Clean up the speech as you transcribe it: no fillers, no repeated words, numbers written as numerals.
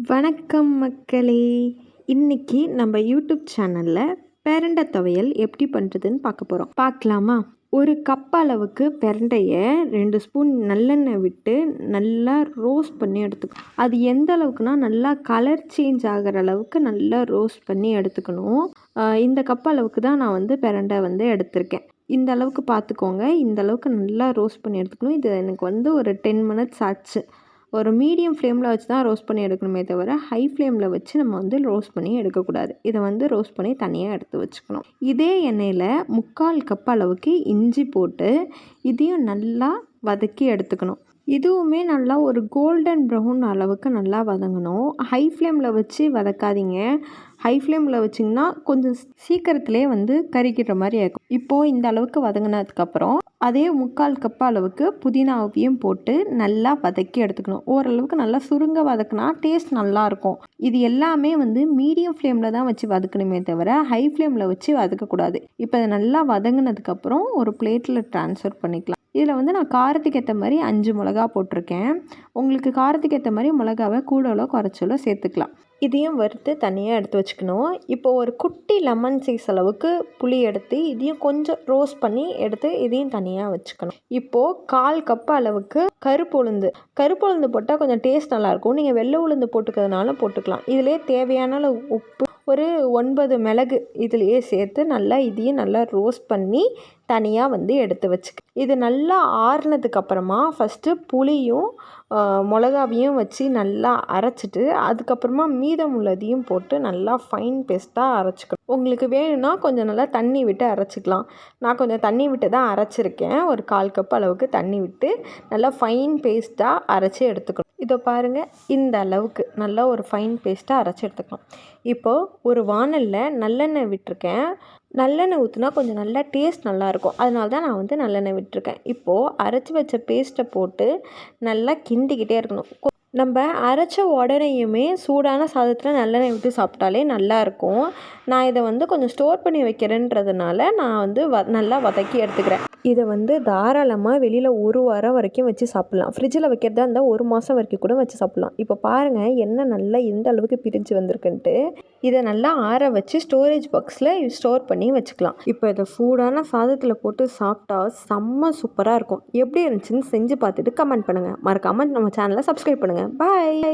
வணக்கம் மக்களே. இன்னைக்கு நம்ம யூடியூப் சேனலில் பெரண்டை துவையல் எப்படி பண்ணுறதுன்னு பார்க்க போகிறோம். பார்க்கலாமா? ஒரு கப் அளவுக்கு பெரண்டையை 2 ஸ்பூன் நல்லெண்ணெய் விட்டு நல்லா ரோஸ்ட் பண்ணி எடுத்துக்கணும். அது எந்த அளவுக்குனா நல்லா கலர் சேஞ்ச் ஆகிற அளவுக்கு நல்லா ரோஸ்ட் பண்ணி எடுத்துக்கணும். இந்த கப் அளவுக்கு தான் நான் பெரண்டை எடுத்திருக்கேன். இந்த அளவுக்கு பார்த்துக்கோங்க. இந்த அளவுக்கு நல்லா ரோஸ்ட் பண்ணி எடுத்துக்கணும். இது எனக்கு ஒரு 10 மினிட்ஸ் ஆச்சு. ஒரு மீடியம் ஃப்ளேமில் வச்சு தான் ரோஸ்ட் பண்ணி எடுக்கணுமே தவிர ஹை ஃப்ளேமில் வச்சு நம்ம ரோஸ்ட் பண்ணி எடுக்கக்கூடாது. இதை ரோஸ்ட் பண்ணி தனியாக எடுத்து வச்சுக்கணும். இதே எண்ணெயில் 3/4 கப் அளவுக்கு இஞ்சி போட்டு இதையும் நல்லா வதக்கி எடுத்துக்கணும். இதுவுமே நல்லா ஒரு கோல்டன் ப்ரௌன் அளவுக்கு நல்லா வதங்கணும். ஹை ஃப்ளேமில் வச்சு வதக்காதீங்க. ஹை ஃப்ளேமில் வச்சிங்கன்னா கொஞ்சம் சீக்கிரத்திலே கறிக்கிற மாதிரி ஆகும். இப்போது இந்த அளவுக்கு வதங்கினதுக்கப்புறம் அதே 3/4 கப் அளவுக்கு புதினாவையும் போட்டு நல்லா வதக்கி எடுத்துக்கணும். ஓரளவுக்கு நல்லா சுருங்க வதக்கினா டேஸ்ட் நல்லாயிருக்கும். இது எல்லாமே மீடியம் ஃப்ளேமில் தான் வச்சு வதக்கணுமே தவிர ஹை ஃப்ளேமில் வச்சு வதக்கக்கூடாது. இப்போ இது நல்லா வதங்கினதுக்கப்புறம் ஒரு பிளேட்டில் ட்ரான்ஸ்ஃபர் பண்ணிக்கலாம். இதில் நான் காரத்துக்கு ஏற்ற மாதிரி 5 மிளகா போட்டிருக்கேன். உங்களுக்கு காரத்துக்கு ஏற்ற மாதிரி மிளகாவை கூடலோ குறைச்சலோ சேர்த்துக்கலாம். இதையும் வறுத்து தனியாக எடுத்து வச்சுக்கணும். இப்போது ஒரு குட்டி லெமன் சைஸ் அளவுக்கு புளி எடுத்து இதையும் கொஞ்சம் ரோஸ்ட் பண்ணி எடுத்து இதையும் தனியாக வச்சுக்கணும். இப்போது 1/4 கப் அளவுக்கு கருப்பு உளுந்து போட்டால் கொஞ்சம் டேஸ்ட் நல்லாயிருக்கும். நீங்கள் வெள்ளை உளுந்து போட்டுக்கிறதுனால போட்டுக்கலாம். இதிலே தேவையான உப்பு, ஒரு 9 மிளகு இதிலையே சேர்த்து நல்லா இதையும் நல்லா ரோஸ்ட் பண்ணி தனியாக எடுத்து வச்சுக்க. இது நல்லா ஆறுனதுக்கப்புறமா ஃபஸ்ட்டு புளியும் மிளகாவையும் வச்சு நல்லா அரைச்சிட்டு அதுக்கப்புறமா மீதம் உள்ளதையும் போட்டு நல்லா ஃபைன் பேஸ்ட்டாக அரைச்சிக்கணும். உங்களுக்கு வேணும்னா கொஞ்சம் நல்லா தண்ணி விட்டு அரைச்சிக்கலாம். நான் கொஞ்சம் தண்ணி விட்டு தான் அரைச்சிருக்கேன். ஒரு 1/4 கப் அளவுக்கு தண்ணி விட்டு நல்லா ஃபைன் பேஸ்ட்டாக அரைச்சி எடுத்துக்கணும். இதை பாருங்கள், இந்த அளவுக்கு நல்லா ஒரு ஃபைன் பேஸ்ட்டாக அரைச்சி எடுத்துக்கலாம். இப்போது ஒரு வாணலில் நல்லெண்ணெய் விட்டுருக்கேன். நல்லெண்ணெய் ஊற்றினா கொஞ்சம் நல்லா டேஸ்ட் நல்லாயிருக்கும். அதனால தான் நான் நல்லெண்ணெய் விட்டுருக்கேன். இப்போது அரைச்சி வச்ச பேஸ்ட்டை போட்டு நல்லா கிண்டிக்கிட்டே இருக்கணும். நம்ம அரைச்ச உடனேயுமே சூடான சாதத்தில் நல்லெண்ணெய் விட்டு சாப்பிட்டாலே நல்லாயிருக்கும். நான் இதை கொஞ்சம் ஸ்டோர் பண்ணி வைக்கிறேன்றதுனால நான் நல்லா வதக்கி எடுத்துக்கிறேன். இதை தாராளமாக வெளியில் 1 வாரம் வரைக்கும் வச்சு சாப்பிட்லாம். ஃப்ரிட்ஜில் வைக்கிறதா இருந்தால் 1 மாதம் வரைக்கும் கூட வச்சு சாப்பிட்லாம். இப்போ பாருங்கள் எண்ணெய் நல்லா எந்த அளவுக்கு பிரிஞ்சு வந்திருக்குன்ட்டு. இதை நல்லா ஆற வச்சு ஸ்டோரேஜ் பாக்ஸில் ஸ்டோர் பண்ணி வச்சுக்கலாம். இப்போ இதை சூடான சாதத்தில் போட்டு சாப்பிட்டா செம்ம சூப்பராக இருக்கும். எப்படி இருந்துச்சுன்னு செஞ்சு பார்த்துட்டு கமெண்ட் பண்ணுங்கள். மறக்காமல் நம்ம சேனலை சப்ஸ்கிரைப் பண்ணுங்கள். பாய்.